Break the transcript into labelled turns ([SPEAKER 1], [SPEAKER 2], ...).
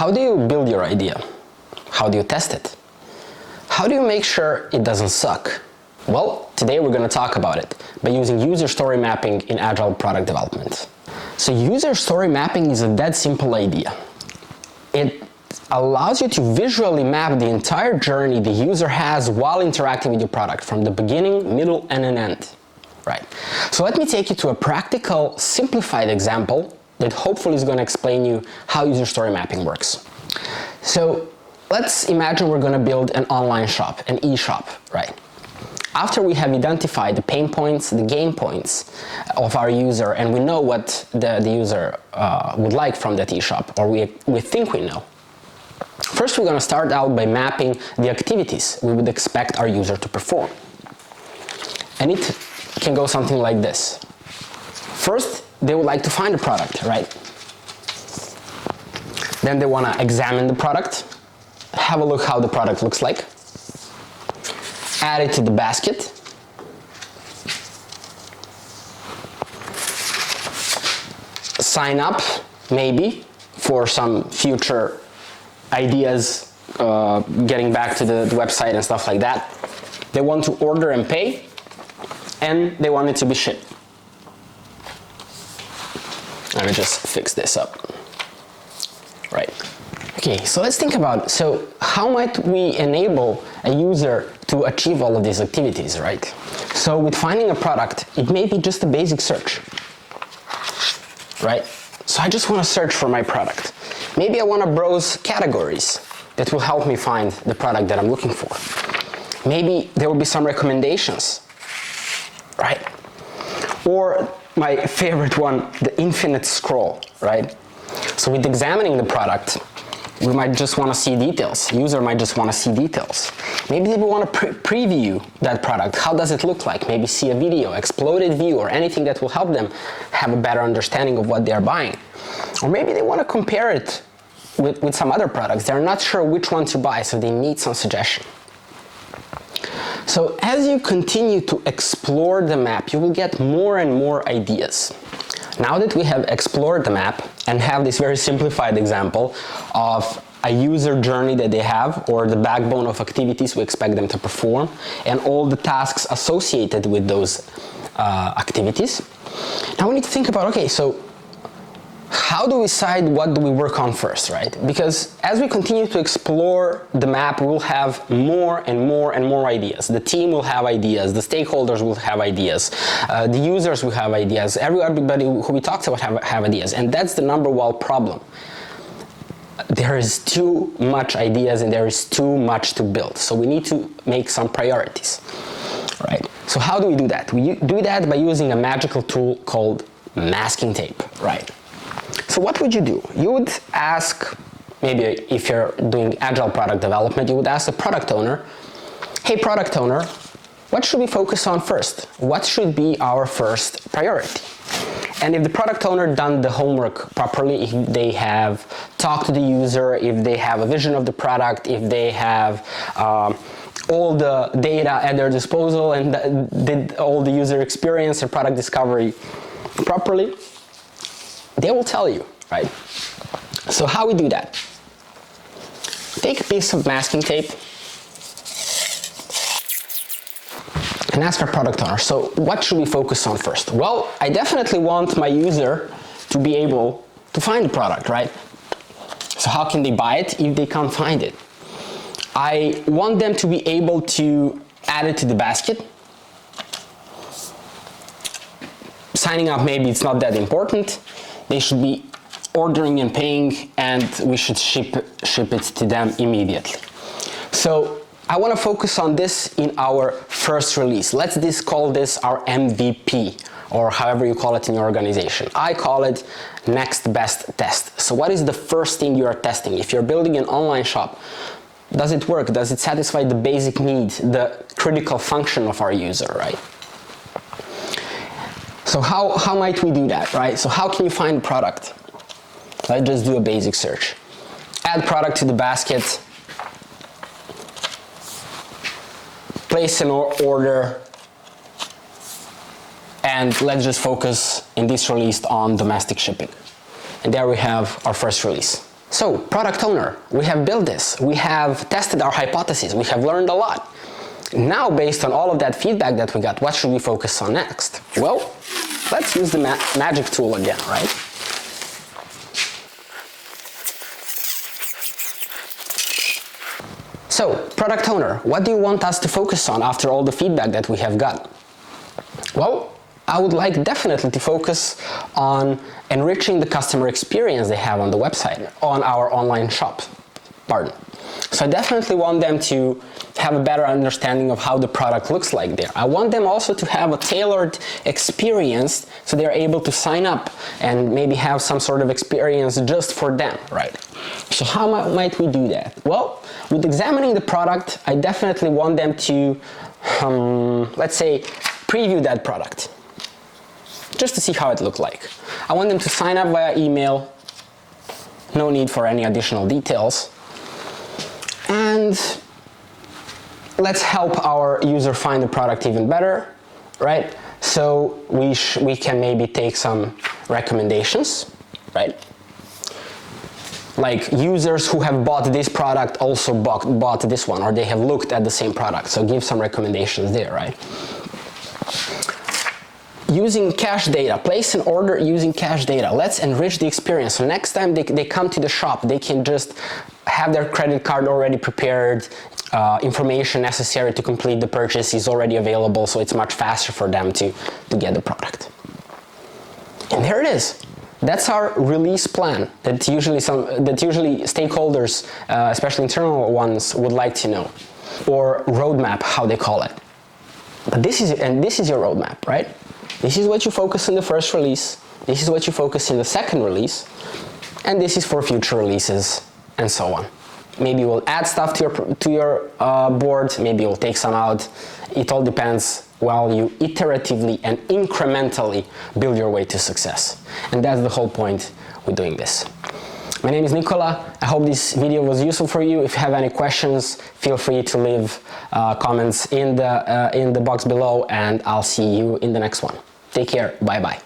[SPEAKER 1] How do you build your idea? How do you test it? How do you make sure it doesn't suck? Well, today we're going to talk about it by using user story mapping in Agile Product Development. So user story mapping is a dead simple idea. It allows you to visually map the entire journey the user has while interacting with your product from the beginning, middle, and an end. Right. So let me take you to a practical, simplified example that hopefully is going to explain you how user story mapping works. So let's imagine we're going to build an online shop, an e-shop, right? After we have identified the pain points, the gain points of our user, and we know what the user would like from that e-shop, or we think we know. First, we're going to start out by mapping the activities we would expect our user to perform. And it can go something like this. First, they would like to find a product, right? Then they want to examine the product, have a look how the product looks like, add it to the basket, sign up maybe for some future ideas, getting back to the website and stuff like that. They want to order and pay, and they want it to be shipped. Let me just fix this up. Right. Okay, so let's think about, so how might we enable a user to achieve all of these activities, right? So with finding a product, it may be just a basic search, right? So I just want to search for my product. Maybe I want to browse categories that will help me find the product that I'm looking for. Maybe there will be some recommendations, right? Or my favorite one, the infinite scroll, right? So with examining the product, we might just want to see details. User might just want to see details. Maybe they want to preview that product. How does it look like? Maybe see a video, exploded view, or anything that will help them have a better understanding of what they are buying. Or maybe they want to compare it with some other products. They're not sure which one to buy, so they need some suggestion. So as you continue to explore the map, you will get more and more ideas. Now that we have explored the map and have this very simplified example of a user journey that they have, or the backbone of activities we expect them to perform, and all the tasks associated with those activities, now we need to think about, okay, so how do we decide what do we work on first, right? Because as we continue to explore the map, we will have more and more and more ideas. The team will have ideas, the stakeholders will have ideas, the users will have ideas, everybody who we talked about have ideas, and that's the number one problem. There is too much ideas and there is too much to build, so we need to make some priorities, right? So how do we do that? We do that by using a magical tool called masking tape, right? So what would you do? You would ask, maybe if you're doing Agile Product Development, you would ask the product owner, hey product owner, what should we focus on first? What should be our first priority? And if the product owner done the homework properly, if they have talked to the user, if they have a vision of the product, if they have all the data at their disposal and did all the user experience and product discovery properly, they will tell you, right? So how we do that? Take a piece of masking tape and ask our product owner, so what should we focus on first? Well, I definitely want my user to be able to find the product, right? So how can they buy it if they can't find it? I want them to be able to add it to the basket. Signing up, maybe it's not that important. They should be ordering and paying, and we should ship it to them immediately. So I want to focus on this in our first release. Let's call this our MVP, or however you call it in your organization. I call it next best test. So what is the first thing you are testing? If you're building an online shop, does it work? Does it satisfy the basic need, the critical function of our user, right? So how might we do that, right? So how can you find a product? Let's just do a basic search. Add product to the basket. Place an order. And let's just focus in this release on domestic shipping. And there we have our first release. So, product owner, we have built this, we have tested our hypotheses, we have learned a lot. Now, based on all of that feedback that we got, what should we focus on next? Well, let's use the magic tool again, right? So, product owner, what do you want us to focus on after all the feedback that we have got? Well, I would like definitely to focus on enriching the customer experience they have on the website, on our online shop, pardon. So I definitely want them to have a better understanding of how the product looks like there. I want them also to have a tailored experience so they're able to sign up and maybe have some sort of experience just for them, right? So how might we do that? Well, with examining the product, I definitely want them to, let's say, preview that product, just to see how it looks like. I want them to sign up via email, no need for any additional details. And let's help our user find the product even better, right? So we can maybe take some recommendations, right? Like users who have bought this product also bought this one, or they have looked at the same product. So give some recommendations there, right? Using cache data, place an order using cache data. Let's enrich the experience. So next time they come to the shop, they can just have their credit card already prepared, information necessary to complete the purchase is already available, so it's much faster for them to get the product. And there it is. That's our release plan that usually stakeholders, especially internal ones, would like to know, or roadmap, how they call it. But this is your roadmap, right? This is what you focus in the first release, this is what you focus in the second release, and this is for future releases, and so on. Maybe you'll add stuff to your board, maybe you'll take some out. It all depends while you iteratively and incrementally build your way to success. And that's the whole point with doing this. My name is Nikola. I hope this video was useful for you. If you have any questions, feel free to leave comments in the box below, and I'll see you in the next one. Take care. Bye-bye.